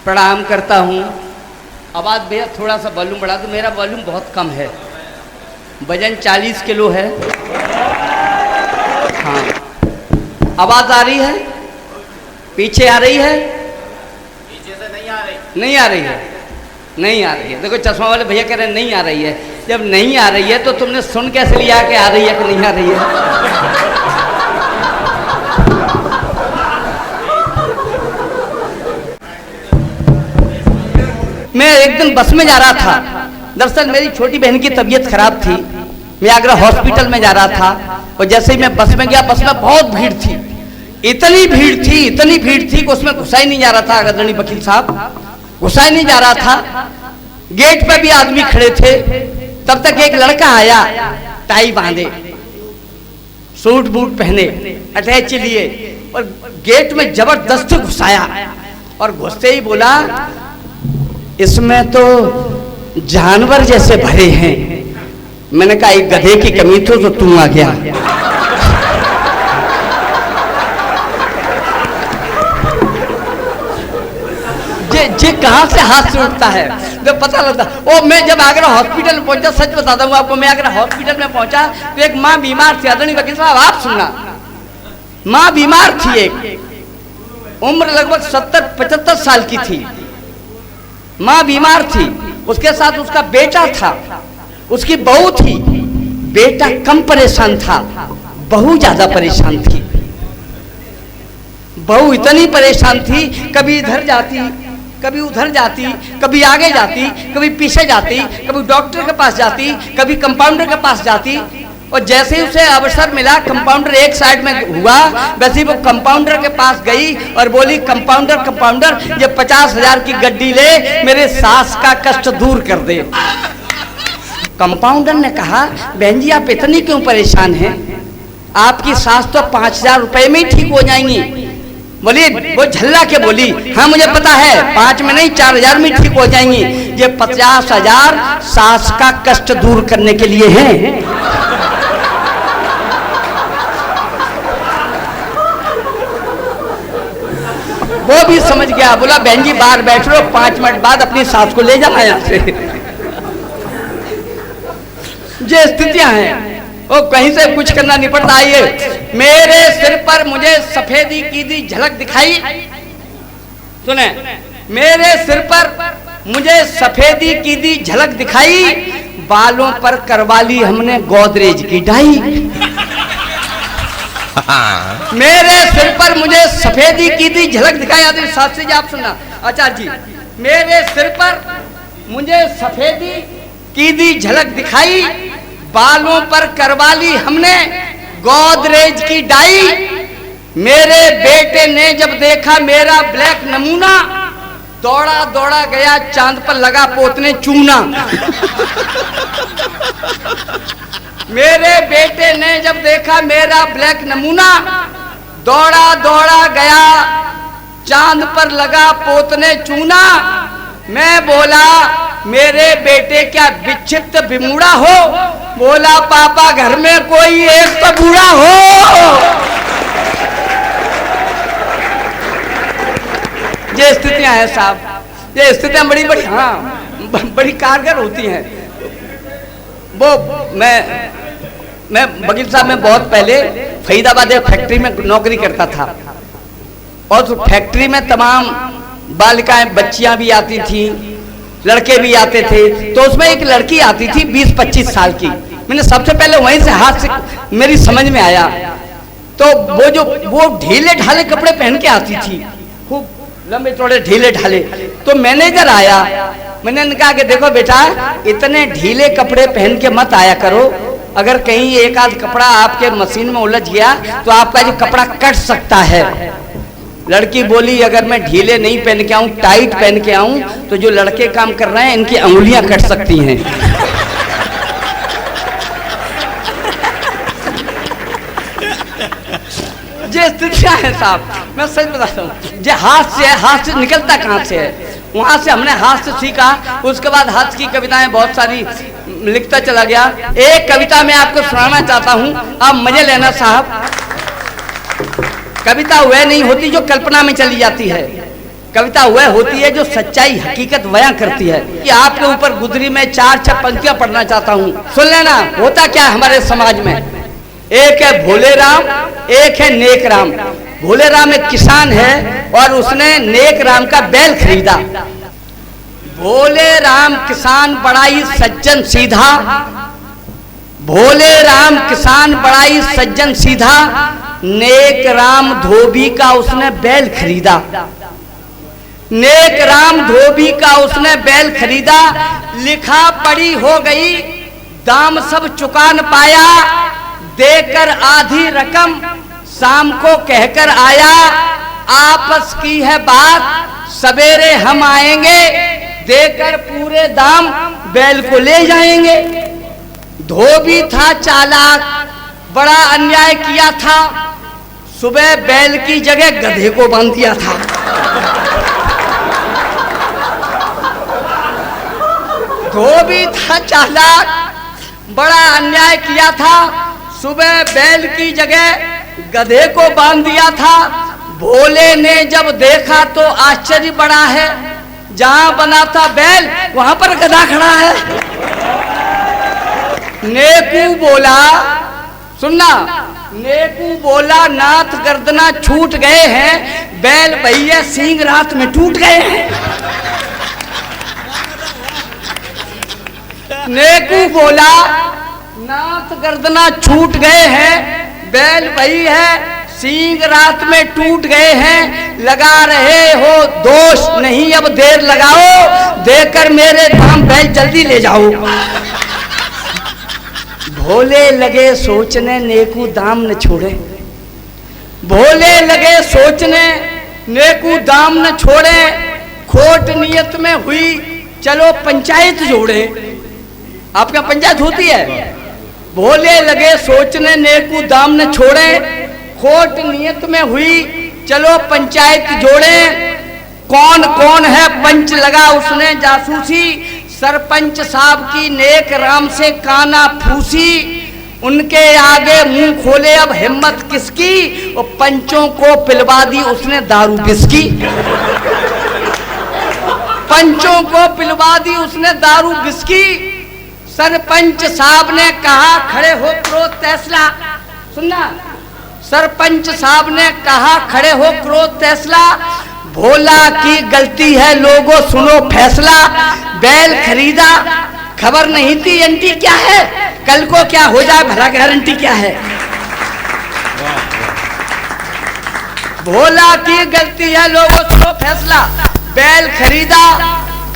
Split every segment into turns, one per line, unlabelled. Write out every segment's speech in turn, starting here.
प्रणाम करता हूँ। आवाज़ भैया थोड़ा सा वॉल्यूम बढ़ा दो, मेरा वॉल्यूम बहुत कम है। वजन 40 किलो है। हाँ, आवाज़ आ रही है? पीछे आ रही है?
पीछे से नहीं आ रही।
नहीं आ रही है, नहीं आ रही है। देखो चश्मा वाले भैया कह रहे हैं नहीं आ रही है। जब नहीं आ रही है तो तुमने सुन कैसे लिया कि आ रही है कि नहीं आ रही है? मैं एक दिन बस में जा रहा था। दरअसल मेरी छोटी बहन की तबीयत खराब थी। मैं आगरा हॉस्पिटल में जा रहा था और जैसे ही मैं बस में गया, बस में बहुत भीड़ थी। इतनी भीड़ थी कि उसमें घुसा ही नहीं जा रहा था। आदरणीय वकील साहब, घुसा ही नहीं जा रहा था। गेट पे भी आदमी खड़े थे। तब तक एक लड़का आया, टाई बांधे, सूट बूट पहने, अटैच लिए और गेट में जबरदस्ती घुसाया और घुसते ही बोला, इसमें तो जानवर जैसे भरे हैं। मैंने कहा एक गधे की कमी तो तू आ गया। जे कहां से हाथ से उठता है जब पता लगता। ओ मैं जब आगरा हॉस्पिटल में पहुंचा, सच बताता हूँ आपको, मैं आगरा हॉस्पिटल में पहुंचा तो एक माँ बीमार थी। आदरणीय वकील साहब आप सुनना, माँ बीमार थी, एक उम्र लगभग 70-75 साल की थी। माँ बीमार थी, उसके साथ उसका बेटा था, उसकी बहू थी। बेटा कम परेशान था, बहू ज्यादा परेशान थी। बहू इतनी परेशान थी, कभी इधर जाती, कभी उधर जाती, कभी आगे जाती, कभी पीछे जाती, कभी डॉक्टर के पास जाती, कभी कंपाउंडर के पास जाती। और जैसे ही उसे अवसर मिला, कंपाउंडर एक साइड में हुआ, वैसे ही वो कंपाउंडर के पास गई और बोली, कंपाउंडर ये 50,000 की गड्डी ले, मेरे सास का कष्ट दूर कर दे। कंपाउंडर ने कहा, बहन जी आप इतनी क्यों परेशान हैं? आपकी सास तो 5,000 रुपए में ही ठीक हो जाएंगी। बोली, वो झल्ला के बोली, हाँ मुझे पता है, 5 में नहीं 4,000 में ठीक हो जाएंगी। ये 50,000 सास का कष्ट दूर करने के लिए है। वो भी समझ गया, बोला बहन जी बाहर बैठ लो, 5 मिनट बाद अपनी सास को ले जाना यहाँ से। ये स्थितियां हैं, वो कहीं से कुछ करना नहीं पड़ता। आइए, मेरे सिर पर मुझे सफेदी की दी झलक दिखाई। सुने, मेरे सिर पर मुझे सफेदी की दी झलक दिखाई, बालों पर करवा ली हमने गोदरेज की डाई। मेरे सिर पर मुझे सफेदी की दी झलक दिखाई। आदि शास्त्री जी आप सुनना, आचार्य जी, मेरे सिर पर मुझे सफेदी की दी झलक दिखाई, बालों पर करवा ली हमने गोदरेज की डाई। मेरे बेटे ने जब देखा मेरा ब्लैक नमूना, दौड़ा दौड़ा गया चांद पर लगा पोतने चूना। मेरे बेटे ने जब देखा मेरा ब्लैक नमूना, दौड़ा दौड़ा गया चांद पर लगा पोतने चूना। मैं बोला, मेरे बेटे क्या विचित्र बिमूढ़ा हो? बोला, पापा घर में कोई एक तो बूढ़ा हो। ये स्थितियां हैं साहब, ये स्थितियां बड़ी बड़ी, हाँ बड़ी कारगर होती हैं। वो मैं वकील साहब में बहुत पहले फरीदाबाद एक फैक्ट्री में नौकरी करता था और उस फैक्ट्री में तमाम बालिकाएं, बच्चियां भी आती थी, लड़के भी आते थे। तो उसमें एक लड़की आती थी 20-25 साल की। मैंने सबसे पहले वहीं से हाथ से मेरी समझ में आया, तो वो ढीले ढाले कपड़े पहन के आती थी, खूब लंबे चौड़े ढीले ढाले। तो मैनेजर आया, मैंने कहा कि देखो बेटा, इतने ढीले कपड़े पहन के मत आया करो, अगर कहीं एक आध कपड़ा आपके मशीन में उलझ गया तो आपका जो कपड़ा कट सकता है। लड़की बोली, अगर मैं ढीले नहीं पहन के आऊं, टाइट पहन के आऊं, तो जो लड़के काम कर रहे हैं इनकी अंगुलियां कट सकती हैं। ये स्थितियां हैं साहब, मैं सच बताता हूँ। ये हाथ से निकलता कहाँ से है? वहां से हमने हाथ से सीखा। उसके बाद हाथ की कविताएं बहुत सारी लिखता चला गया। एक कविता मैं आपको सुनाना चाहता हूँ, आप मजे लेना साहब। कविता वह नहीं होती जो कल्पना में चली जाती है, कविता वह होती है जो सच्चाई हकीकत बयां करती है। कि आपके ऊपर गुदरी में 4-6 पंक्तियां पढ़ना चाहता हूँ, सुन लेना। होता क्या है हमारे समाज में, एक है भोले राम, एक है नेक राम। भोले राम एक किसान है और उसने नेक राम का बैल खरीदा। भोले राम किसान बड़ा ही सज्जन सीधा, भोले राम किसान बड़ा ही सज्जन सीधा, नेक राम धोबी का उसने बैल खरीदा। नेक राम धोबी का उसने बैल खरीदा, लिखा पड़ी हो गई, दाम सब चुका न पाया, देकर आधी रकम शाम को कहकर आया, आपस की है बात सवेरे हम आएंगे, देकर पूरे दाम बैल को ले जाएंगे। धोबी था चालाक, बड़ा अन्याय किया था, सुबह बैल की जगह गधे को बांध दिया था। धोबी था चालाक, बड़ा अन्याय किया था, सुबह बैल की जगह गधे को बांध दिया था। भोले ने जब देखा तो आश्चर्य बड़ा है, जहां बना था बैल वहां पर गधा खड़ा है। नेकू बोला, सुनना, नेकू बोला नाथ गर्दना छूट गए हैं, बैल भैया सींग रात में टूट गए हैं। नेकू बोला नाथ गर्दना छूट गए हैं, बैल भई है सींग रात में टूट गए हैं, लगा रहे हो दोष नहीं अब देर लगाओ, देकर मेरे दाम बैल जल्दी ले जाओ। भोले लगे सोचने नेकू दाम न छोड़े, भोले लगे सोचने नेकू दाम न छोड़े, खोट नियत में हुई चलो पंचायत जोड़े। आपका पंचायत होती है। भोले लगे सोचने नेकू दाम न छोड़े, खोट नियत में हुई चलो पंचायत जोड़े। कौन कौन है पंच लगा उसने जासूसी, सरपंच साहब की नेक राम से काना फूसी, उनके आगे मुंह खोले अब हिम्मत किसकी, और पंचों को पिलवा दी उसने दारू बिस्की। पंचों को पिलवा दी उसने दारू बिस्की। सरपंच साहब ने कहा खड़े हो क्रोध फैसला, सुनना, सरपंच साहब ने कहा खड़े हो क्रोध फैसला, भोला की गलती है लोगों सुनो फैसला, बैल खरीदा खबर नहीं थी एंटी क्या है, कल को क्या हो जाए भला गारंटी क्या है। भोला की गलती है लोगों सुनो फैसला, बैल खरीदा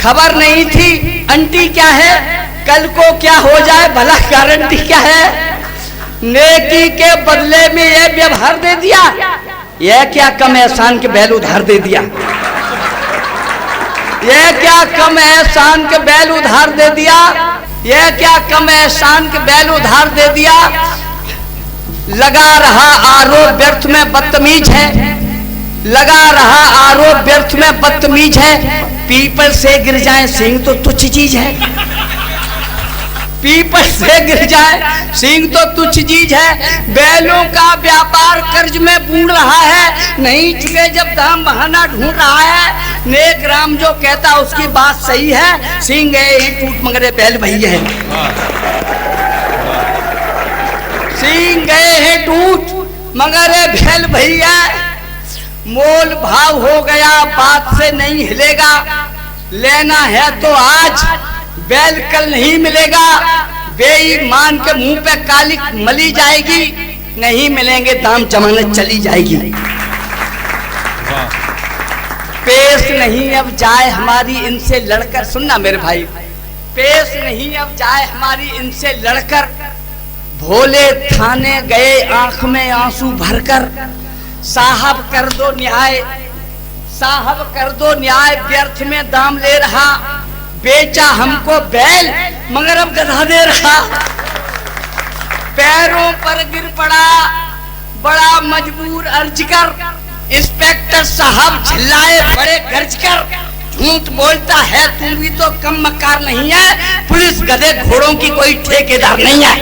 खबर नहीं थी अंटी क्या है, कल को क्या हो जाए भला गारंटी क्या है। नेकी के बदले में ये व्यवहार दे दिया, यह क्या कम एहसान के बैल उधार दे दिया, यह क्या कम एहसान के बैल उधार दे दिया, यह क्या कम एहसान के बैल उधार दे दिया। लगा रहा आरोप व्यर्थ में बदतमीज है, लगा रहा आरोप व्यर्थ में बदतमीज है, पीपल से गिर जाए सिंह तो तुच्छ चीज है, पीपल से गिर जाए सिंह तो तुच्छ चीज है। बैलों का व्यापार कर्ज में बूढ़ रहा है, नहीं चुके जब दाम बहाना ढूंढ रहा है। नेक राम जो कहता उसकी बात सही है, सिंह गए ही टूट मगरे बैल भैया है, सिंह गए हैं टूट मगरे बैल भैया। मोल भाव हो गया बात से नहीं हिलेगा, लेना है तो आज बैल कल नहीं मिलेगा। बेईमान के मुंह पे काली मली जाएगी, नहीं मिलेंगे दाम जमानत चली जाएगी। पेश नहीं अब जाए हमारी इनसे लड़कर, सुनना मेरे भाई, पेश नहीं अब जाए हमारी इनसे लड़कर, भोले थाने गए आंख में आंसू भरकर, साहब कर दो न्याय, साहब कर दो न्याय, व्यर्थ में दाम ले रहा, बेचा हमको बैल मगर अब गधा दे रहा। पैरों पर गिर पड़ा बड़ा मजबूर अर्ज कर, इंस्पेक्टर साहब चिल्लाए बड़े गर्ज कर, झूठ बोलता है तू भी तो कम मक्कार नहीं है, पुलिस गधे घोड़ों की कोई ठेकेदार नहीं है।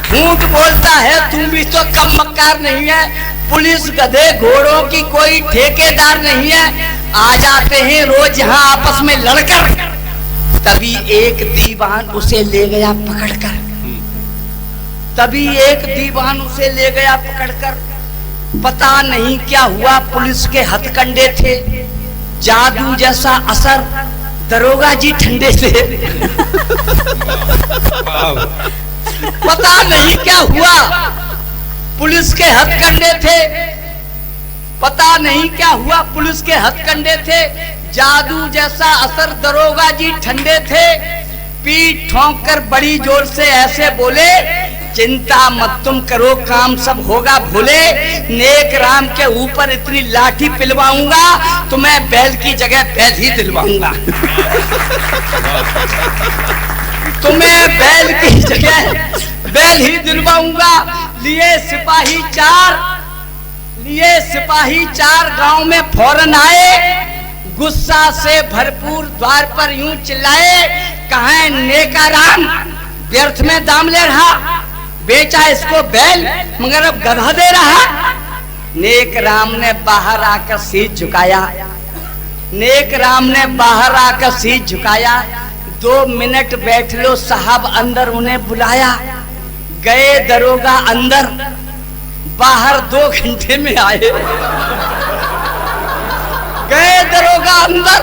झूठ बोलता है तू भी तो कम मक्कार नहीं है, पुलिस गधे घोड़ों की कोई ठेकेदार नहीं है, आ जाते हैं रोज यहाँ आपस में लड़कर। तभी एक दीवान उसे ले गया पकड़कर, तभी एक दीवान उसे ले गया पकड़कर। पता नहीं क्या हुआ, पुलिस के हथकंडे थे, जादू जैसा असर, दरोगा जी ठंडे थे। पता नहीं क्या हुआ, पुलिस के हथकंडे थे, पता नहीं क्या हुआ, पुलिस के हथकंडे थे, जादू जैसा असर, दरोगा जी ठंडे थे। पीठ ठोंक कर बड़ी जोर से ऐसे बोले, चिंता मत तुम करो, काम सब होगा भोले। नेक राम के ऊपर इतनी लाठी पिलवाऊंगा, तुम्हें बैल की जगह बैल ही दिलवाऊंगा। तुम्हें बैल की जगह बैल ही दिलवाऊंगा। लिए सिपाही चार गांव में फौरन आए, गुस्सा से भरपूर द्वार पर यूं चिल्लाए, कहाँ नेका राम व्यर्थ में दाम ले रहा, बेचा इसको बैल मगर अब गधा दे रहा। नेक राम ने बाहर आकर शीश झुकाया, नेक राम ने बाहर आकर शीश झुकाया। 2 मिनट बैठ लो साहब, अंदर उन्हें बुलाया। गए दरोगा अंदर, बाहर 2 घंटे में आए। गए दरोगा अंदर,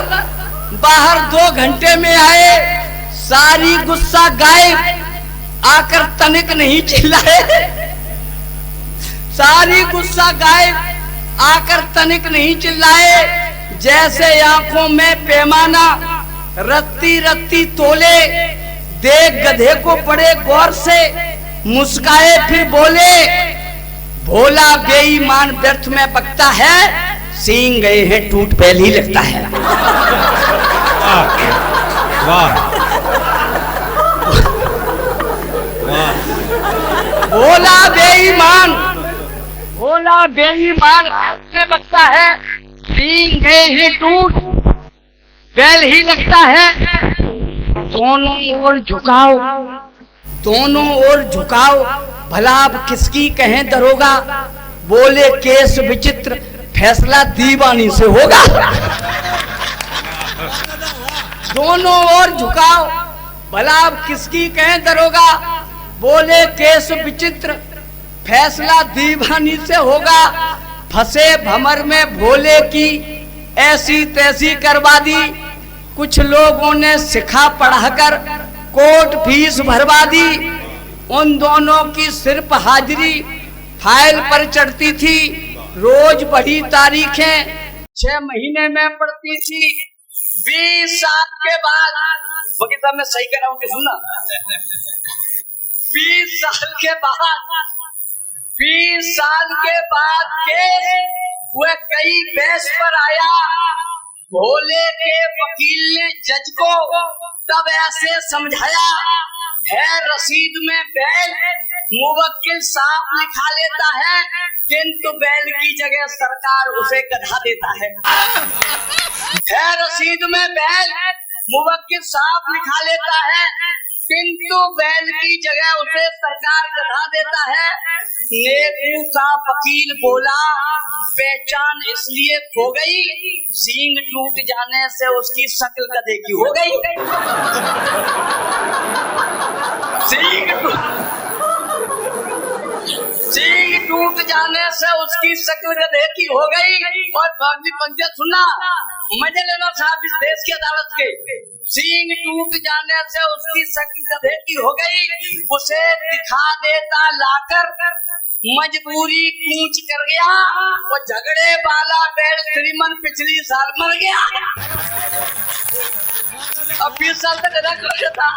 बाहर 2 घंटे में आए। सारी गुस्सा गायब, आकर तनिक नहीं चिल्लाए। सारी गुस्सा गायब, आकर तनिक नहीं चिल्लाए। जैसे आंखों में पैमाना रत्ती रत्ती तोले, देख गधे को बड़े गौर से मुस्काए, फिर बोले, भोला बेईमान व्यर्थ में बकता है, सींग गए हैं टूट बैल ही लगता है।
वाह
भोला बेईमान, भोला बेईमान से बकता है, सींग गए हैं टूट बैल ही लगता है। दोनों ओर झुकाओ, दोनों ओर झुकाओ, भला अब किसकी कहें दरोगा, बोले केस विचित्र, फैसला दीवानी से होगा। दोनों ओर झुकाओ, भला अब किसकी कहें दरोगा, बोले केस विचित्र, फैसला दीवानी से होगा। फंसे भंवर में भोले की ऐसी तैसी करवा दी, कुछ लोगों ने सिखा पढ़ाकर कोर्ट फीस भरवा दी। उन दोनों की सिर्फ हाजिरी फाइल पर चढ़ती थी, रोज बड़ी तारीखें 6 महीने में पड़ती थी। 20 साल के बाद, वकील साहब मैं सही कह रहा हूँ कि सुनना, 20 साल के बाद, 20 साल के बाद केस वह कई बहस पर आया। भोले के वकील ने जज को तब ऐसे समझाया, है रसीद में बैल, मुवक्किल साफ लिखा लेता है, किंतु बैल की जगह सरकार उसे गधा देता है। रसीद में बैल, मुवक्किल साफ लिखा लेता है, किंतु बैल की जगह उसे सरकार गधा देता है। नेकू का वकील बोला, पहचान इसलिए खो गई, सींग टूट जाने से उसकी शक्ल गधे की हो गई। सींग टूट जाने से उसकी शक्ल गधे की हो गई। और बागी पंचायत सुना, मजे लेना साहब इस देश की अदालत के, सींग टूट जाने से उसकी शक्ल गधे की हो गई, उसे दिखा देता लाकर, मजबूरी कूच कर गया, वो झगड़े वाला बैल श्रीमन पिछली साल मर गया। अब 20 साल तक गधा कर था,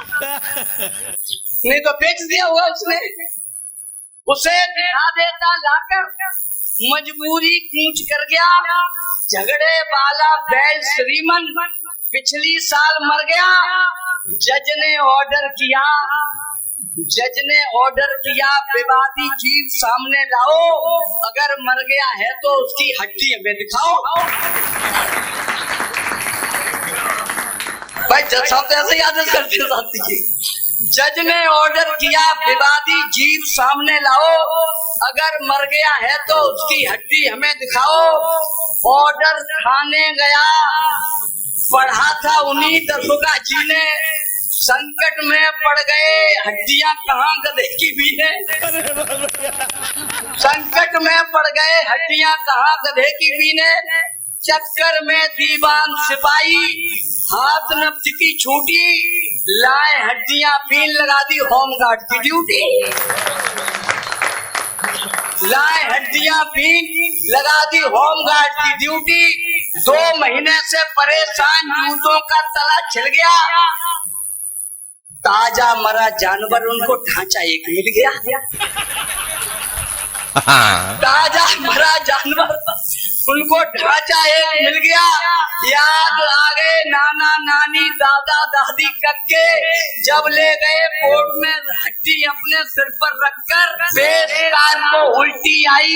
नहीं तो बेच दिया हुआ उसने। उसे दिखा देता लाकर, मजबूरी कूच कर गया, झगड़े वाला बैल श्रीमन पिछली साल मर गया। जज ने ऑर्डर किया, विवादी जीव सामने लाओ, अगर मर गया है तो उसकी हड्डी हमें दिखाओ। भाई जज साहब तो ऐसे ही आदेश करते साथी, जज ने ऑर्डर किया विवादी जीव सामने लाओ, अगर मर गया है तो उसकी हड्डी हमें दिखाओ। ऑर्डर खाने गया, पढ़ा था उन्हीं दरोगा जी ने, संकट में पड़ गए हड्डियां कहाँ गधे की भी है। संकट में पड़ गए हड्डियां कहाँ गधे की भी ने, चक्कर में दीवान सिपाही हाथ नफ्स की छूटी, लाए हड्डियां पीन लगा दी होमगार्ड की ड्यूटी। लाए हड्डियां पीन लगा दी होमगार्ड की ड्यूटी। 2 महीने से परेशान जूतों का तला छिल गया, ताजा मरा जानवर उनको ढांचा एक मिल गया। ताजा मरा जानवर उनको ढांचा एक मिल गया। याद आ गए नाना नानी दादा दादी कक्के, जब ले गए कोर्ट में हड्डी अपने सिर पर रखकर, पेशकार को उल्टी आई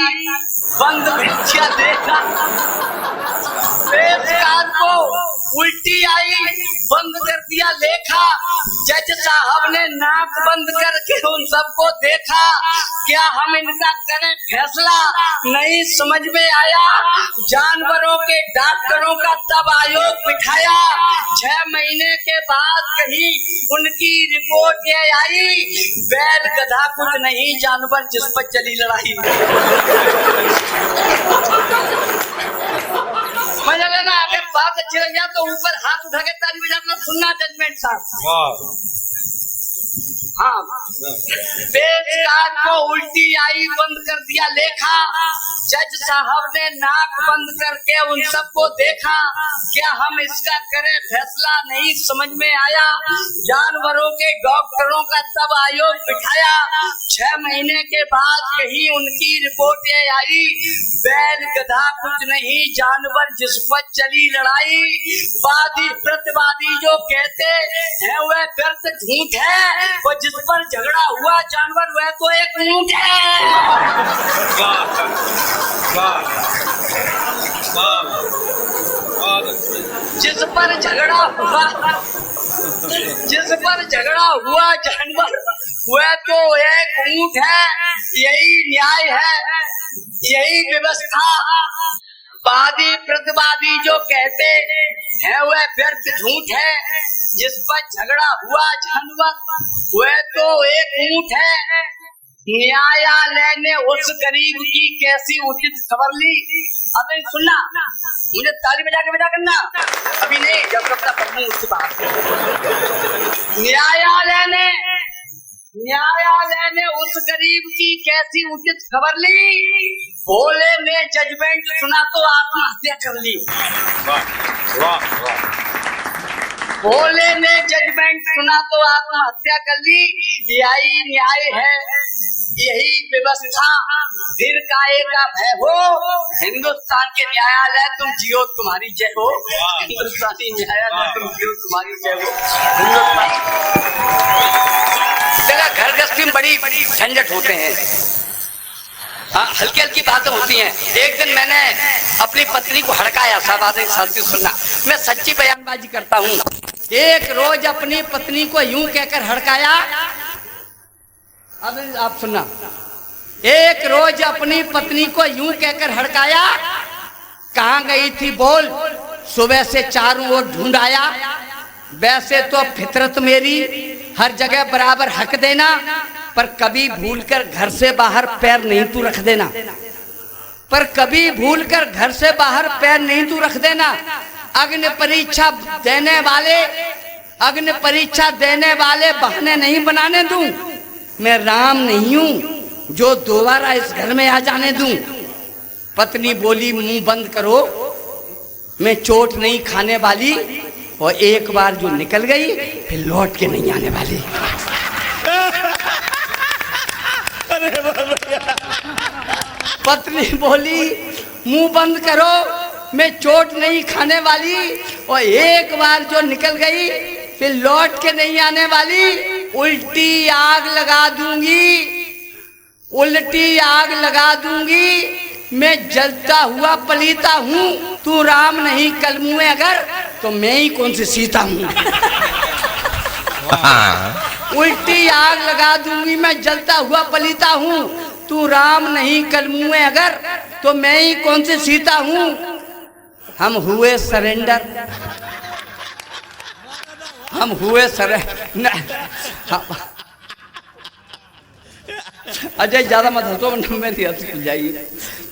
बंद भेजिया देखा। पेशकार को उल्टी आई बंद कर दिया लेखा। जज साहब ने नाक बंद करके उन सबको देखा, क्या हम इनका करें फैसला नहीं समझ में आया। जानवरों के डॉक्टरों का तब आयोग बिठाया, 6 महीने के बाद कहीं उनकी रिपोर्ट ये आई, बैल गधा कुछ नहीं जानवर जिस पर चली लड़ाई। मजा लेना, अगर बात अच्छी लग जाए तो ऊपर हाथ उठा के ताली बजाना, सुनना जजमेंट साहब। हाँ, पेशकार को उल्टी आई बंद कर दिया लेखा। जज साहब ने नाक बंद करके उन सबको देखा, क्या हम इसका करें फैसला नहीं समझ में आया। जानवरों के डॉक्टरों का तब आयोग बिठाया, 6 महीने के बाद कहीं उनकी रिपोर्ट ये आई, बैल गधा कुछ नहीं जानवर जिस पर चली लड़ाई। वादी प्रतिवादी जो कहते हैं वह व्यर्थ झूठ है, वो जिस पर झगड़ा हुआ जानवर वह तो एक ऊंट है। जिस पर झगड़ा हुआ जानवर वह तो एक ऊंट है। यही न्याय है, यही व्यवस्था। वादी प्रतिवादी जो कहते हैं वह व्यर्थ झूठ है, जिस पर झगड़ा हुआ जानवर वह तो एक ऊंट है। न्यायालय ने उस गरीब की कैसी उचित खबर ली। अबे सुनना, मुझे ताली बजा के बजा करना, अभी नहीं, जब कपड़ा पढ़ूं उसके बाद। न्यायालय ने उस गरीब की कैसी उचित खबर ली, भोले ने जजमेंट सुना तो आत्महत्या कर ली। भोले ने जजमेंट सुना तो आत्महत्या कर ली। यही न्याय है, यही व्यवस्था। फिर काहे का भय हो, हिंदुस्तान के न्यायालय तुम जियो तुम्हारी जय हो। हिंदुस्तानी न्यायालय तुम जियो तुम्हारी जय हो। घर गृहस्थी में बड़ी झंझट होते हैं, हल्की हल्की बातें होती हैं। एक दिन मैंने अपनी पत्नी को हड़काया, साथी सुनना, मैं सच्ची बयानबाजी करता हूँ। एक रोज अपनी पत्नी को यूं कहकर हड़काया, अब आप सुनना, एक रोज अपनी पत्नी को यूं कहकर हड़काया, कहाँ गई थी बोल, सुबह से चारों ओर ढूंढाया। वैसे तो फितरत मेरी हर जगह बराबर हक देना, पर कभी भूलकर घर से बाहर पैर नहीं तू रख देना, पर कभी भूलकर घर से बाहर पैर नहीं तू रख देना। अग्नि परीक्षा देने वाले बहाने नहीं बनाने दूं। मैं राम नहीं हूं जो दोबारा इस घर में आ जाने दूं। पत्नी बोली, मुंह बंद करो, मैं चोट नहीं खाने वाली, और एक बार जो निकल गई फिर लौट के नहीं आने वाली। पत्नी बोली, मुंह बंद करो, मैं चोट नहीं खाने वाली, और एक बार जो निकल गई फिर लौट के नहीं आने वाली। उल्टी आग लगा दूंगी, मैं जलता हुआ पलीता हूँ। तू राम नहीं कलमुए अगर, तो मैं ही कौन सी सीता हूँ। उल्टी आग लगा दूंगी, मैं जलता हुआ पलीता हूँ। तू राम नहीं कलमू है अगर, तो मैं ही कौन सी सीता हूँ। हम हुए सरेंडर, हम हुए सरेंडर। अजय ज्यादा मत हंसो, मेरी हंसी खुल जाएगी।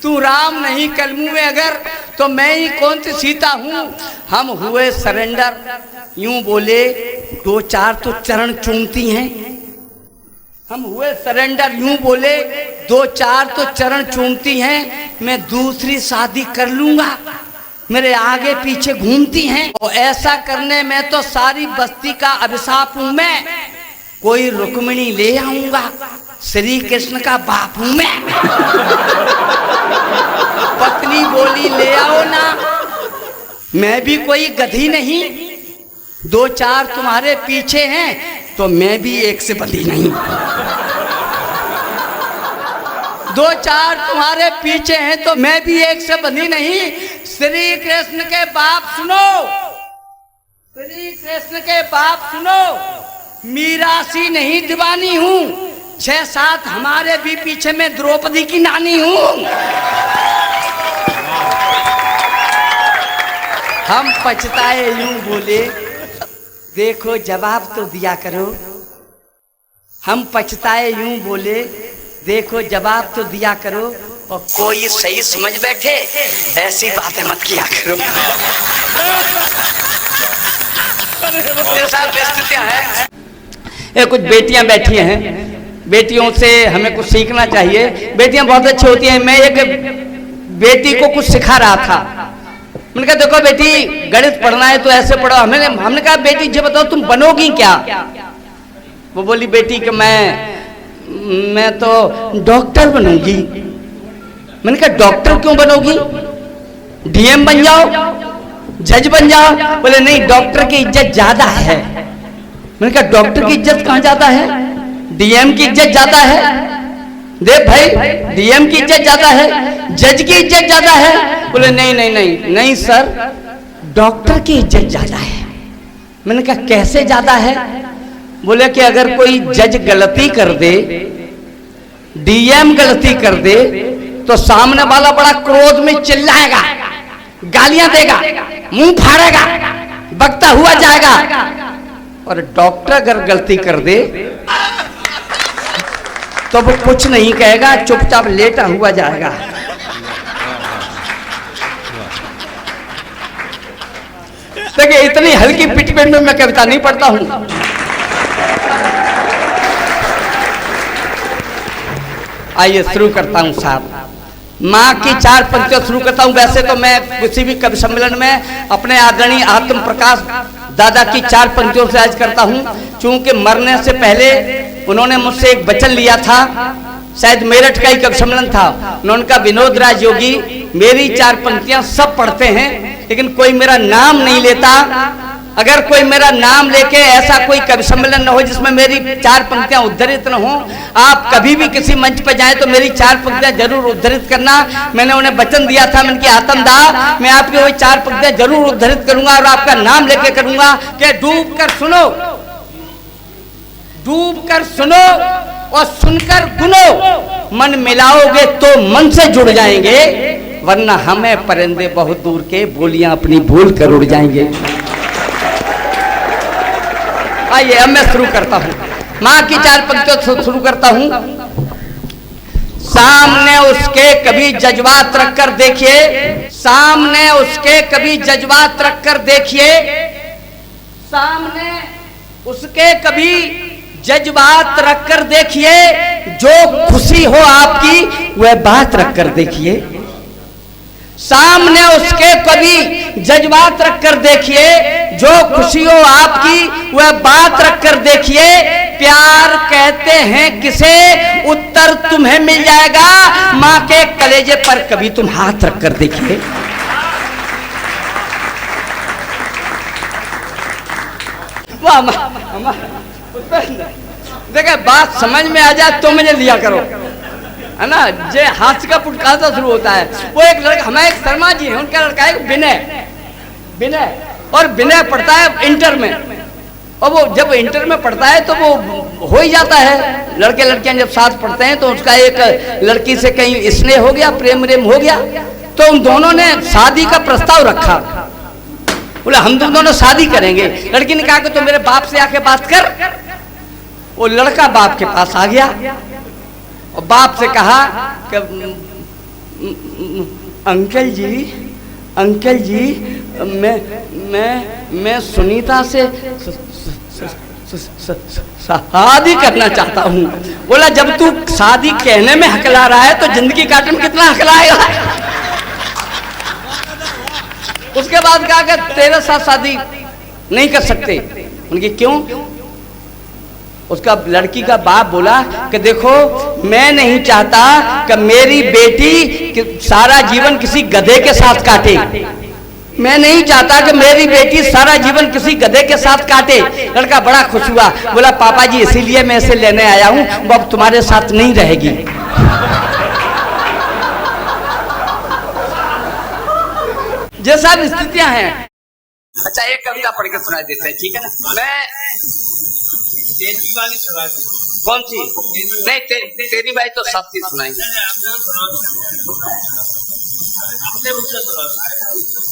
तू राम नहीं कलमू में अगर, तो मैं ही कौन सी सीता हूँ। हम हुए सरेंडर, यूं बोले दो चार तो चरण चूमती हैं। हम हुए सरेंडर, यूं बोले दो चार तो चरण चूमती हैं। मैं दूसरी शादी कर लूंगा, मेरे आगे पीछे घूमती हैं। और ऐसा करने में तो सारी बस्ती का अभिशाप हूं मैं। कोई रुक्मिणी ले आऊंगा, श्री कृष्ण का बाप हूं मैं। पत्नी बोली ले आओ ना, मैं भी कोई गधी नहीं। दो चार तुम्हारे पीछे हैं, तो मैं भी एक से बंधी नहीं। दो चार तुम्हारे पीछे हैं, तो मैं भी एक से बंधी नहीं। श्री कृष्ण के बाप सुनो, श्री कृष्ण के बाप सुनो, मीरा सी नहीं दीवानी हूं। 6-7 हमारे भी पीछे में द्रौपदी की नानी हूं। हम पछताए यूं बोले, देखो जवाब तो दिया करो। हम पछताए यूं बोले, देखो जवाब तो दिया करो। और कोई सही समझ बैठे, ऐसी बातें मत किया करो। मेरे साथ परिस्थितियां हैं। ये कुछ बेटियां बैठी हैं, बेटियों से हमें कुछ सीखना चाहिए। बेटियां बहुत अच्छी होती हैं। मैं एक बेटी को कुछ सिखा रहा था। मैंने कहा देखो बेटी, गणित पढ़ना है तो ऐसे पढ़ो। हमने कहा बेटी जी बताओ तुम बनोगी क्या। वो बोली बेटी कि मैं तो डॉक्टर बनूंगी। मैंने कहा डॉक्टर क्यों बनोगी, डीएम बन जाओ, जज बन जाओ। बोले नहीं, डॉक्टर की इज्जत ज्यादा है। मैंने कहा डॉक्टर की इज्जत कहाँ ज्यादा है, डीएम की इज्जत ज्यादा है। देख भाई, डीएम की इज्जत ज्यादा है, जज की इज्जत ज्यादा है। बोले नहीं नहीं नहीं नहीं सर, डॉक्टर की इज्जत ज्यादा है। मैंने कहा कैसे ज्यादा है। बोले कि अगर कोई जज गलती कर दे, डीएम गलती कर दे, तो सामने वाला बड़ा क्रोध में चिल्लाएगा, गालियां देगा, मुंह फाड़ेगा, बकता हुआ जाएगा। और डॉक्टर अगर गलती कर दे तो वो कुछ नहीं कहेगा, चुपचाप लेटा हुआ जाएगा। देखिए इतनी हल्की पिटपिट में मैं कविता नहीं पढ़ता हूं। आइए शुरू करता हूं साहब। माँ की 4 पंक्तियां शुरू करता हूं। वैसे तो मैं किसी भी कवि सम्मेलन में अपने आदरणीय आत्म प्रकाश दादा की 4 पंक्तियों से आज करता हूं। चूंकि मरने से पहले उन्होंने मुझसे एक वचन लिया था, शायद मेरठ का ही कवि सम्मेलन था। उन्होंने कहा विनोद राज योगी मेरी 4 पंक्तियां सब पढ़ते हैं, लेकिन कोई मेरा नाम नहीं लेता। अगर कोई मेरा नाम लेके ऐसा कोई कवि सम्मेलन न हो जिसमें मेरी 4 पंक्तियां उद्धृत न हो, आप कभी भी किसी मंच पर जाए तो मेरी 4 पंक्तियां जरूर उद्धृत करना। मैंने उन्हें वचन दिया था, मैंने कहा आत्म दा, मैं आपकी वही 4 पंक्तियां जरूर उद्धृत करूंगा और आपका नाम लेके करूंगा कि डूब कर सुनो, डूब कर सुनो और सुनकर गुनो। मन मिलाओगे तो मन से जुड़ जाएंगे, वरना हमें परिंदे बहुत दूर के बोलियां अपनी भूल कर उड़ जाएंगे। आइए अब मैं शुरू करता हूं। माँ की 4 पंक्तियों शुरू करता हूं। सामने उसके कभी जज्बात रखकर देखिए, सामने उसके कभी जज्बात रखकर देखिए, सामने उसके कभी जज्बात रखकर देखिए। जो खुशी हो आपकी वह बात रखकर देखिए। सामने उसके कभी जज्बात रखकर देखिए, जो खुशी हो आपकी वह बात रखकर देखिए। प्यार कहते हैं किसे, उत्तर तुम्हें मिल जाएगा। माँ के कलेजे पर कभी तुम हाथ रखकर देखिए। वाह देखिए, बात समझ में आ जाए तो मुझे लिया करो, है ना। जे हास्य का पुटकारा शुरू होता है। वो एक लड़का, हमारे एक शर्मा जी है, उनका लड़का है विनय, विनय, और विनय पढ़ता है इंटर में। और वो जब इंटर में पढ़ता है तो वो हो ही जाता है। लड़के लड़कियां जब साथ पढ़ते हैं तो उसका एक लड़की से कहीं स्नेह हो गया, प्रेम हो गया, तो उन दोनों ने शादी का प्रस्ताव रखा। बोले हम दोनों शादी करेंगे। लड़की ने कहा कि तो मेरे बाप से आके बात कर। वो लड़का बाप के पास आ गया और बाप से कहा कि अंकल जी मैं सुनीता से शादी करना चाहता हूँ। बोला जब तू शादी कहने में हकला रहा है तो जिंदगी काटने में कितना हकलाएगा। उसके बाद कहा कि तेरे साथ शादी नहीं कर सकते। उनकी क्यों? उसका लड़की का बाप बोला कि देखो मैं नहीं चाहता कि मेरी बेटी सारा जीवन किसी गधे के साथ काटे। मैं नहीं चाहता कि मेरी बेटी सारा जीवन किसी गधे के साथ काटे। लड़का बड़ा खुश हुआ, बोला पापा जी इसीलिए मैं इसे लेने आया हूं, वो अब तुम्हारे साथ नहीं रहेगी। ये सब स्थितियां हैं। अच्छा एक कविता पढ़ के सुनाई देते हैं, ठीक है ना? मैं कौन सी? नहीं तेरी भाई तो सबकी सुनाई।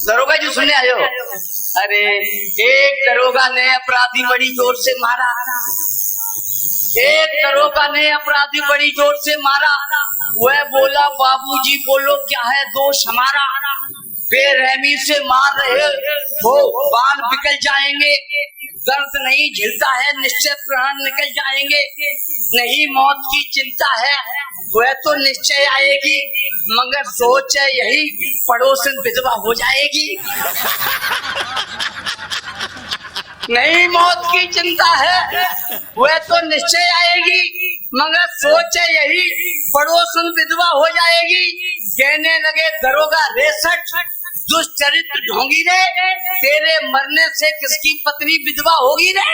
दरोगा जी सुनने आए हो? अरे एक दरोगा ने अपराधी बड़ी जोर से मारा, एक दरोगा ने अपराधी बड़ी जोर से मारा। वह बोला बाबूजी बोलो क्या है दोष हमारा, बेरहमी से मार रहे हो बाल बिगल जाएंगे, दर्द नहीं झेलता है निश्चय प्राण निकल जाएंगे, नहीं मौत की चिंता है वह तो निश्चय आएगी, मगर सोच है यही पड़ोसन विधवा हो जाएगी। नहीं मौत की चिंता है वह तो निश्चय आएगी, मगर सोच है यही पड़ोसन विधवा हो जाएगी। कहने लगे दरोगा रेसठ दुष्चरित्र ढोंगी रे, तेरे मरने से किसकी पत्नी विधवा होगी रे।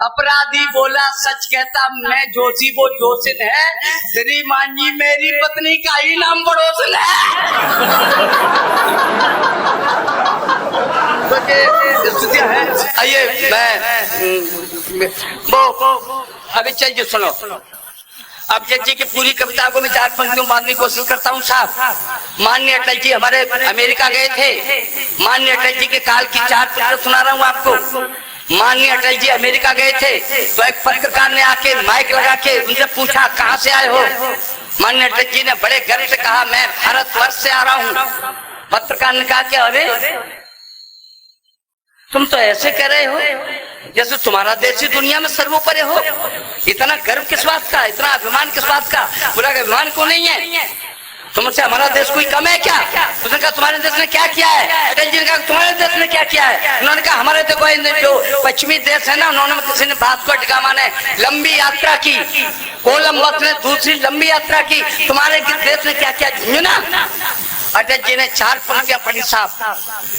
अपराधी बोला सच कहता मैं जोशी वो जोशिन है, श्रीमान जी मेरी पत्नी का ही नाम पड़ोसन है। आइए मैं वो अभी चलिए सुनो। अब जज जी की पूरी कविता को मैं 4 पंक्तियों बांधने की कोशिश करता हूँ। साहब माननीय अटल जी हमारे अमेरिका गए थे। माननीय अटल जी के काल की 4 पंक्तियां सुना रहा हूँ आपको। माननीय अटल जी अमेरिका गए थे तो एक पत्रकार ने आके माइक लगा के उनसे पूछा कहाँ से आए हो। माननीय अटल जी ने बड़े गर्व से कहा मैं भारतवर्ष से आ रहा हूँ। पत्रकार ने कहा कि अरे तुम तो ऐसे कह रहे हो जैसे तुम्हारा देश ही दुनिया में सर्वोपरि हो। इतना गर्व किस बात का, इतना अभिमान किस बात का? बोला अभिमान क्यों नहीं है, तुमसे हमारा देश कोई कम है क्या? उसने कहा तुम्हारे देश ने क्या किया है? अटल जी ने कहा तुम्हारे देश ने क्या किया है? उन्होंने कहा हमारे तो कोई जो पश्चिमी देश है ना, उन्होंने किसी ने वास्को ड गामा ने लंबी यात्रा की, कोलंबस ने दूसरी लंबी यात्रा की, तुम्हारे देश ने क्या किया? झुंझुना। अटल जी ने 4 पंक्तियां पढ़ी साहब।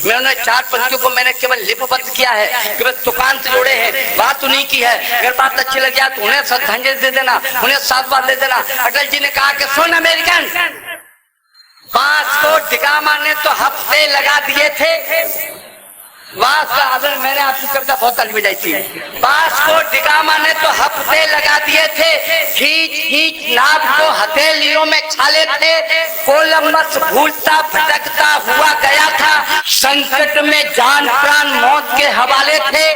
मैं उन्हें 4 पंक्तियों को मैंने केवल लिपिबद्ध किया है, केवल दुकान से जोड़े हैं, बात उन्हीं की है। अगर बात अच्छी लग जाए तो उन्हें श्रद्धांजलि दे देना, उन्हें साधुवाद दे देना। अटल जी ने कहा कि सुन अमेरिकन, वास्को ड गामा ने तो हफ्ते लगा दिए थे। वास्को मैंने आपकी कविता बहुत ताली बजाई थी। वास्को ड गामा ने तो हफ्ते लगा दिए थे, खींच खींच नाव को हथेलियों में छाले थे, कोलंबस भूलता भटकता हुआ गया था, संकट में जान प्राण मौत के हवाले थे।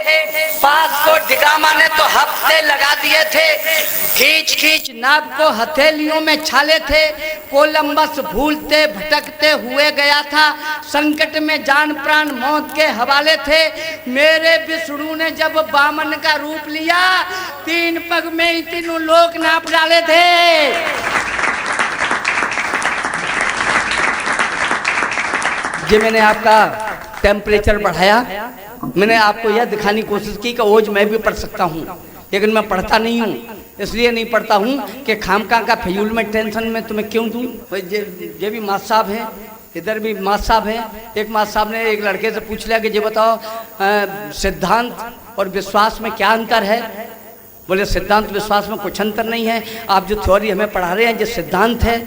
वास्को ड गामा ने तो हफ्ते लगा दिए थे, खींच खींच नाव को हथेलियों में छाले थे, कोलंबस भूलते भटकते हुए गया था, संकट में जान प्राण मौत के हवाले थे। मेरे विष्णु ने जब बामन का रूप लिया, 3 पग में ही 3 लोक नाप डाले थे। ये मैंने आपका टेम्परेचर बढ़ाया, मैंने आपको यह दिखाने की कोशिश की कि ओज मैं भी पढ़ सकता हूँ, लेकिन मैं पढ़ता नहीं हूँ। इसलिए नहीं पढ़ता हूँ कि खामखा का फिजूल में टेंशन में तुम्हें क्यों दूँ। ये भी मास्टर साहब हैं, इधर भी मास्टर साहब हैं। एक मास्टर साहब ने एक लड़के से पूछ लिया कि ये बताओ सिद्धांत और विश्वास में क्या अंतर है। बोले सिद्धांत विश्वास में कुछ अंतर नहीं है, आप जो थ्योरी हमें पढ़ा रहे हैं ये सिद्धांत है,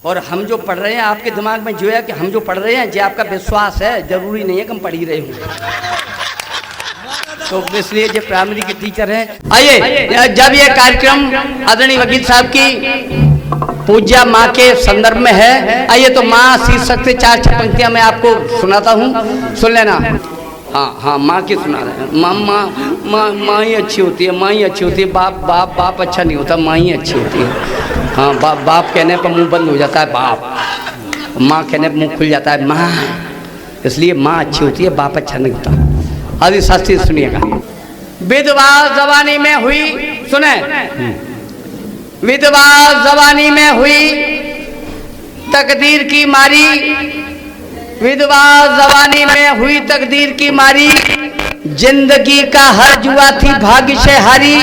और हम जो पढ़ रहे हैं आपके दिमाग में जो है कि हम जो पढ़ रहे हैं ये आपका विश्वास है, जरूरी नहीं है कि हम पढ़ ही रहे हों। तो इसलिए जो प्राइमरी के टीचर हैं। आइए, जब ये कार्यक्रम आदरणीय वकील साहब की पूज्या माँ के संदर्भ में है, आइए तो माँ शीर्षक से 4 पंक्तियां मैं आपको सुनाता हूँ, सुन लेना। हाँ हाँ, माँ की सुना रहे हैं। माँ माँ माँ माँ ही अच्छी होती है, माँ ही अच्छी होती है। बाप बाप बाप अच्छा नहीं होता, माँ ही अच्छी होती है। हाँ, बाप बाप कहने पर मुंह बंद हो जाता है बाप, माँ कहने पर मुंह खुल जाता है माँ। इसलिए माँ अच्छी होती है, बाप अच्छा नहीं होता। आदि शास्त्री सुनिएगा। विधवा जवानी में हुई, सुने, विधवा जवानी में हुई तकदीर की मारी, विधवा जवानी में हुई तकदीर की मारी, जिंदगी का हर जुआ थी भाग्य से हारी।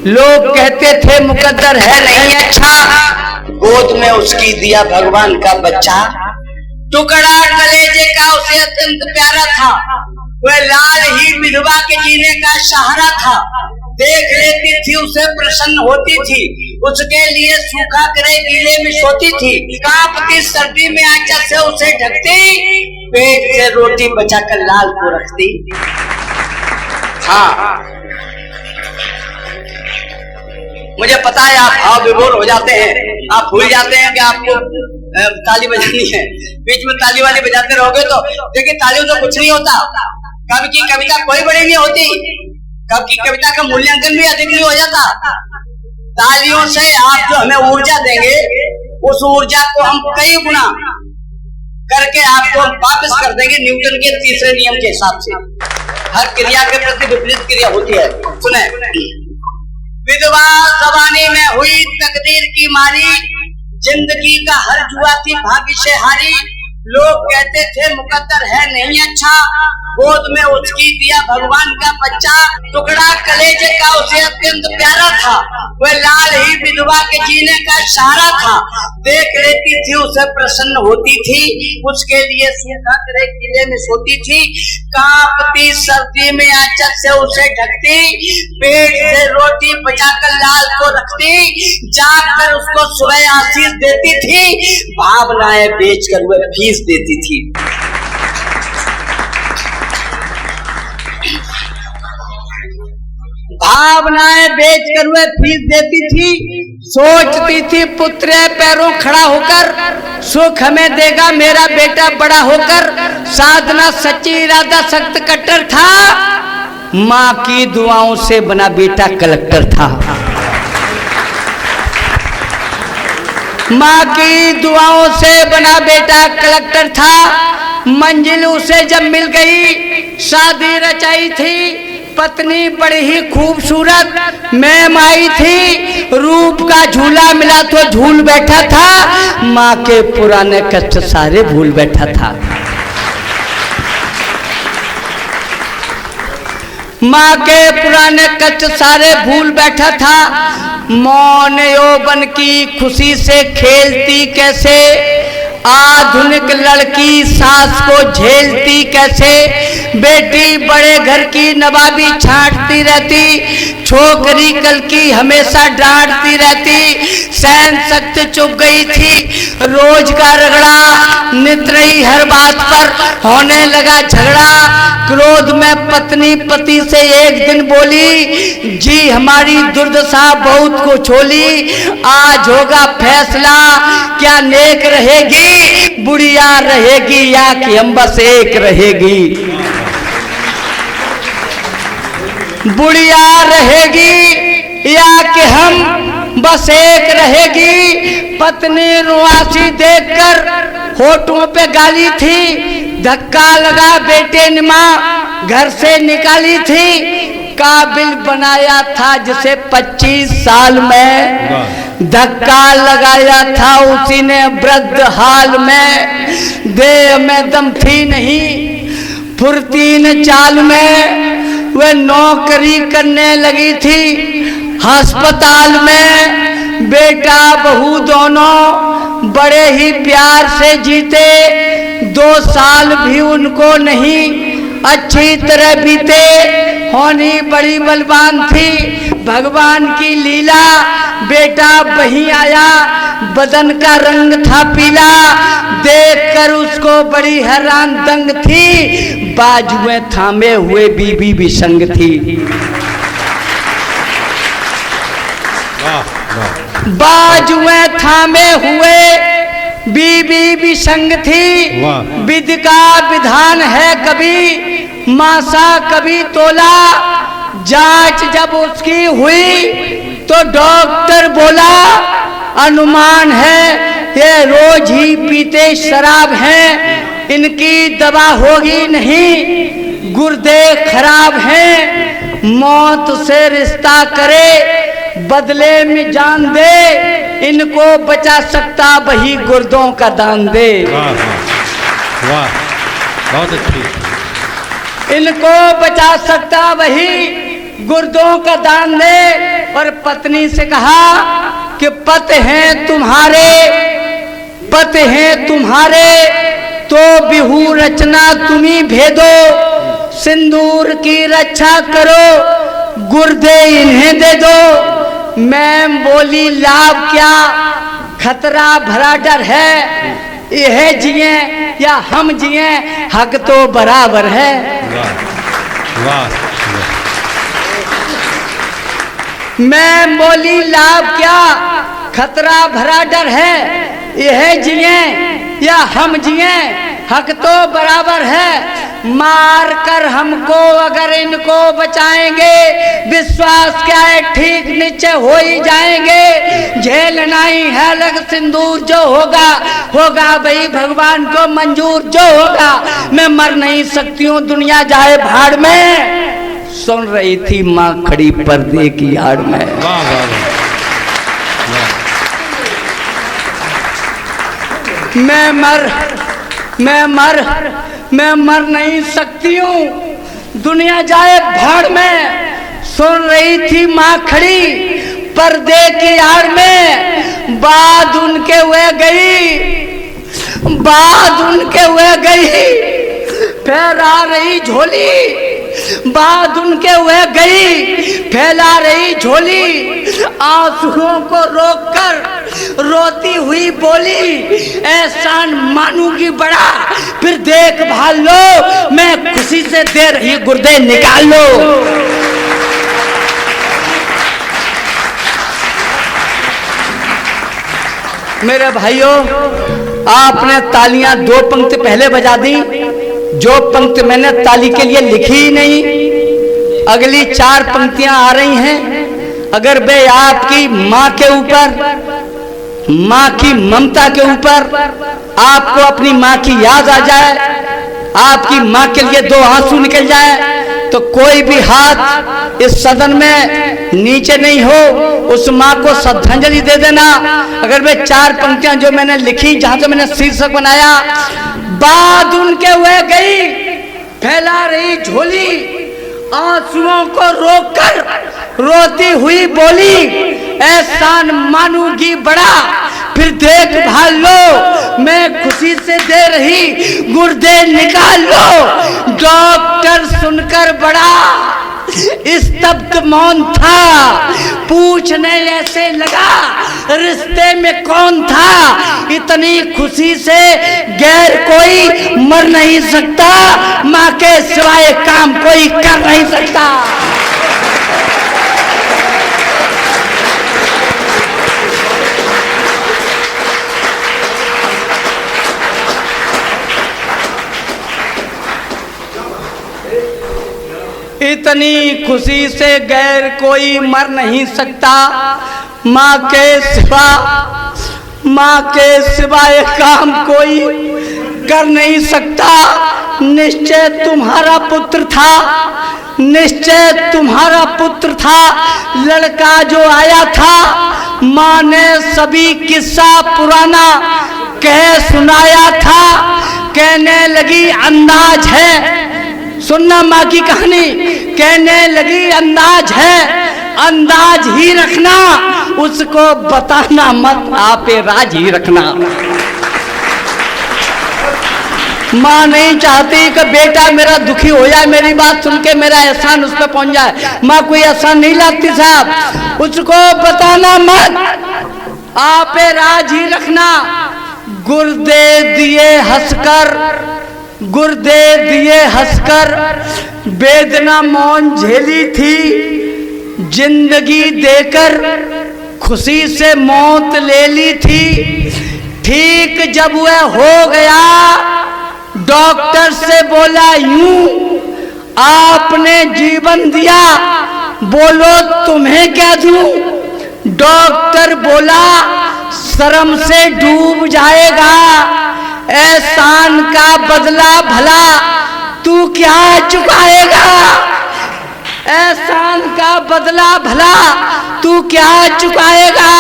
लोग कहते थे मुकद्दर है नहीं अच्छा, गोद में उसकी दिया भगवान का बच्चा। टुकड़ा कलेजे का उसे अत्यंत प्यारा था, वह लाल ही विधवा के जीने का सहारा था। देख लेती थी उसे प्रसन्न होती थी, उसके लिए सूखा करे गीले में सोती थी। कांपती सर्दी में आंचल से उसे ढकती, पेट से रोटी बचाकर लाल को रखती। हाँ, मुझे पता है आप भाव विभोर हो जाते हैं, आप भूल जाते हैं कि आपको ताली बजानी है। बीच में ताली वाली बजाते रहोगे तो देखिए, तालियों से कुछ नहीं होता। कवि की कविता कोई बड़ी नहीं होती, कवि की कविता का मूल्यांकन भी अधिक नहीं हो जाता। तालियों से आप जो हमें ऊर्जा देंगे, उस ऊर्जा को हम कई गुना करके आपको हम वापस कर देंगे न्यूटन के तीसरे नियम के हिसाब से। हर क्रिया के प्रति विपरीत क्रिया होती है। सुने, विधवा जवानी में हुई तकदीर की मारी, जिंदगी का हर जुआ थी भाग्य से हारी। लोग कहते थे मुकद्दर है नहीं अच्छा, गोद में उसकी दिया भगवान का बच्चा। टुकड़ा कलेजे का उसे अत्यंत प्यारा था, वह लाल ही विधवा के जीने का सहारा था। देख लेती थी उसे प्रसन्न होती थी, उसके लिए सूखा करे किले में सोती थी। कांपती सर्दी में आंचल से उसे ढकती, पेट से रोटी बचाकर लाल को रखती। जाग कर उसको सुबह आशीष देती थी, भावनाएं बेच कर वह फीस देती थी। भावनाएं बेचकर वह फीस देती थी। सोचती थी पुत्र पैरों खड़ा होकर, सुख हमें देगा मेरा बेटा बड़ा होकर। साधना सच्ची, इरादा सख्त कट्टर था, माँ की दुआओं से बना बेटा कलेक्टर था। माँ की दुआओं से बना बेटा कलेक्टर था। मंजिल उसे जब मिल गई, शादी रचाई थी। पत्नी बड़ी ही खूबसूरत मैम आई थी, रूप का झूला मिला तो झूल बैठा था। माँ के पुराने कष्ट सारे भूल बैठा था। माँ के पुराने कष्ट सारे भूल बैठा था। मौन यौवन की खुशी से खेलती कैसे, आधुनिक लड़की सास को झेलती कैसे। बेटी बड़े घर की नवाबी छांटती रहती, छोकरी कल की हमेशा डांटती रहती। सहन शक्ति चुप गई थी, रोज का रगड़ा नित रही हर बात पर होने लगा झगड़ा। क्रोध में पत्नी पति से एक दिन बोली, जी हमारी दुर्दशा बहुत को छोली। आज होगा फैसला, क्या नेक रहेगी बुढ़िया रहेगी या कि हम बस एक रहेगी। बुढ़िया रहेगी या कि हम बस एक रहेगी। पत्नी रुआसी देखकर होठों पे गाली थी, धक्का लगा बेटे ने माँ घर से निकाली थी। काबिल बनाया था जिसे 25 साल में, धक्का लगाया था उसी ने वृद्ध हाल में। देह में दम थी नहीं, फुर्ती न चाल में, वह नौकरी करने लगी थी अस्पताल में। बेटा बहू दोनों बड़े ही प्यार से जीते, 2 साल भी उनको नहीं अच्छी तरह बीते। होनी बड़ी बलवान थी, भगवान की लीला, बेटा वहीं आया, बदन का रंग था पीला, देखकर उसको बड़ी हैरान दंग थी, बाजुएं थामे हुए बीबी भी संग थी। बाजुएं थामे हुए बीबी भी संग थी, विधि का विधान है कभी मासा कभी तोला, जांच जब उसकी हुई तो डॉक्टर बोला अनुमान है ये रोज ही पीते शराब हैं, इनकी दवा होगी नहीं, गुर्दे खराब हैं, मौत से रिश्ता करे बदले में जान दे, इनको बचा सकता वही गुर्दों का दान दे।
वाह वाह, बहुत अच्छी।
इनको बचा सकता वही गुर्दों का दान दे। और पत्नी से कहा कि पत हैं तुम्हारे, पत हैं तुम्हारे, तो बिहू रचना तुम्ही भेदो, सिंदूर की रक्षा करो, गुर्दे इन्हें दे दो। मैं बोली लाभ क्या, खतरा भरा डर है, यह जिए या हम जिए हक तो बराबर है।
वाह वाह।
मैं बोली लाभ क्या, खतरा भरा डर है, यह जिए या हम जिए हक तो बराबर है, मार कर हमको अगर इनको बचाएंगे, विश्वास क्या है ठीक नीचे हो ही जाएंगे, झेलना ही है लग सिंदूर जो होगा, होगा भाई भगवान को मंजूर जो होगा, मैं मर नहीं सकती हूँ दुनिया जाए भाड़ में। सुन रही थी माँ खड़ी पर्दे की आड़ में।
वाह वाह वाह।
मैं मर नहीं सकती हूँ दुनिया जाए भाड़ में। सुन रही थी माँ खड़ी पर्दे की आड़ में, बाद उनके हुए गई, बाद उनके हुए गई, फैला रही झोली, बाद उनके हुए गई, फैला रही झोली, आंसुओं को रोककर रोती हुई बोली, एहसान मानूंगी बड़ा फिर देखभाल लो, मैं खुशी से दे रही गुर्दे निकाल लो। मेरे भाइयों, आपने तालियां दो पंक्ति पहले बजा दी, जो पंक्ति मैंने ताली के लिए लिखी ही नहीं, अगली 4 पंक्तियां आ रही हैं। अगर वे आपकी माँ के ऊपर, माँ की ममता के ऊपर, आपको अपनी माँ की याद आ जाए, आपकी माँ के लिए 2 आंसू निकल जाए, तो कोई भी हाथ इस सदन में नीचे नहीं हो, उस माँ को श्रद्धांजलि दे देना। अगर वे 4 पंक्तियां जो मैंने लिखी, जहां से मैंने शीर्षक बनाया, बाद उनके हुए गई, फैला रही झोली, आंसुओं को रोककर रोती हुई बोली, एहसान मानूंगी बड़ा फिर देखभाल लो, मैं खुशी से दे रही गुर्दे निकाल लो। डॉक्टर सुनकर बड़ा स्तब्ध मौन था, पूछने ऐसे लगा रिश्ते में कौन था, इतनी खुशी से गैर कोई मर नहीं सकता, माँ के सिवाय काम कोई कर नहीं सकता। इतनी खुशी से गैर कोई मर नहीं सकता, माँ के सिवा, माँ के सिवाय काम कोई कर नहीं सकता। निश्चय तुम्हारा पुत्र था, निश्चय तुम्हारा पुत्र था, लड़का जो आया था, माँ ने सभी किस्सा पुराना कह सुनाया था, कहने लगी अंदाज है, सुनना माँ की कहानी, कहने लगी अंदाज है, अंदाज ही रखना, उसको बताना मत, आपे राज ही रखना। माँ नहीं चाहती कि बेटा मेरा दुखी हो जाए, मेरी बात सुन के मेरा एहसान उस पर पहुंच जाए। माँ कोई एहसान नहीं लाती साहब, उसको बताना मत, आप राज ही रखना। गुर्दे दिए हंसकर, गुर्दे दिए हंसकर, वेदना मौन झेली थी, जिंदगी देकर खुशी से मौत ले ली थी। ठीक जब वह हो गया डॉक्टर से बोला यूं, आपने जीवन दिया, बोलो तुम्हें क्या दूं। डॉक्टर बोला शर्म से डूब जाएगा, एहसान का बदला भला तू क्या चुकाएगा। एहसान का बदला भला तू क्या चुकाएगा।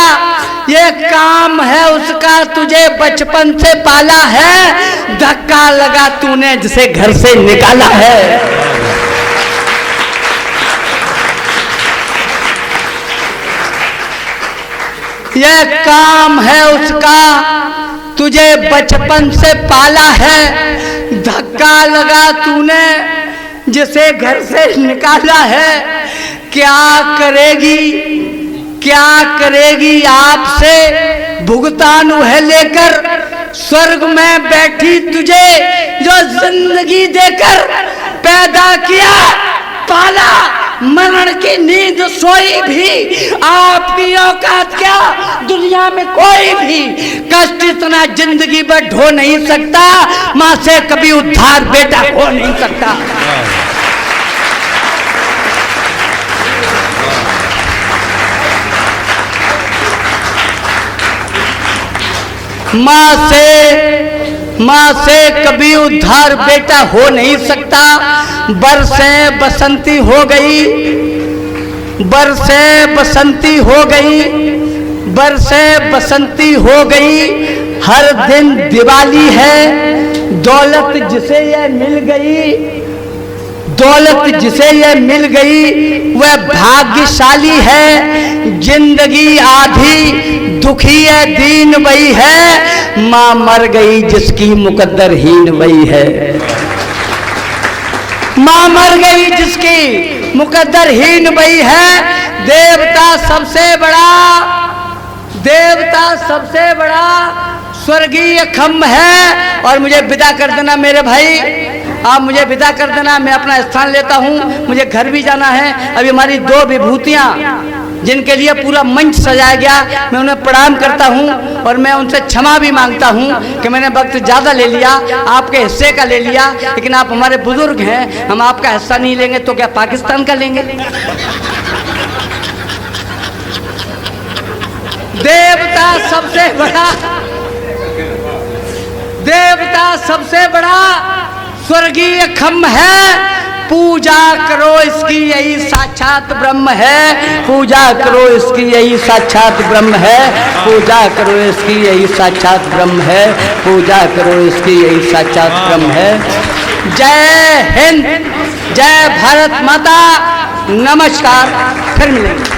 ये काम है उसका, तुझे बचपन से पाला है, धक्का लगा तूने जिसे घर से निकाला है। ये काम है उसका, तुझे बचपन से पाला है, धक्का लगा तूने जिसे घर से निकाला है। क्या करेगी, क्या करेगी आपसे भुगतान वह लेकर, स्वर्ग में बैठी तुझे जो जिंदगी देकर पैदा किया पाला, मरण की नींद सोई भी आपकी औकात क्या, दुनिया में कोई भी कष्ट इतना जिंदगी पर ढो नहीं सकता, माँ से कभी उद्धार बेटा हो नहीं सकता। माँ से कभी उद्धार बेटा हो नहीं सकता। बरसें बसंती हो गई, बरसें बसंती हो गई, बरसें बसंती हो गई, हर दिन दिवाली है। दौलत जिसे ये मिल गई, दौलत जिसे ये मिल गई वह भाग्यशाली है। जिंदगी आधी दुखी है, दीन वही है, माँ मर गई जिसकी मुकद्दरहीन वही है। माँ मर गई जिसकी मुकद्दरहीन वही है। देवता सबसे बड़ा, देवता सबसे बड़ा स्वर्गीय खम्भ है। और मुझे विदा कर देना मेरे भाई, आप मुझे विदा कर देना, मैं अपना स्थान लेता हूँ, मुझे घर भी जाना है। अभी हमारी दो विभूतियाँ जिनके लिए पूरा मंच सजाया गया, मैं उन्हें प्रणाम करता हूँ और मैं उनसे क्षमा भी मांगता हूँ कि मैंने वक्त ज़्यादा ले लिया, आपके हिस्से का ले लिया, लेकिन आप हमारे बुजुर्ग हैं, हम आपका हिस्सा नहीं लेंगे तो क्या पाकिस्तान का लेंगे। देवता सबसे बड़ा, देवता सबसे बड़ा स्वर्गीय खम्भ है। पूजा करो इसकी यही साक्षात ब्रह्म है, पूजा करो इसकी यही साक्षात ब्रह्म है, पूजा करो इसकी यही साक्षात ब्रह्म है, पूजा करो इसकी यही साक्षात ब्रह्म है। जय हिंद, जय भारत माता, नमस्कार, फिर मिलेंगे।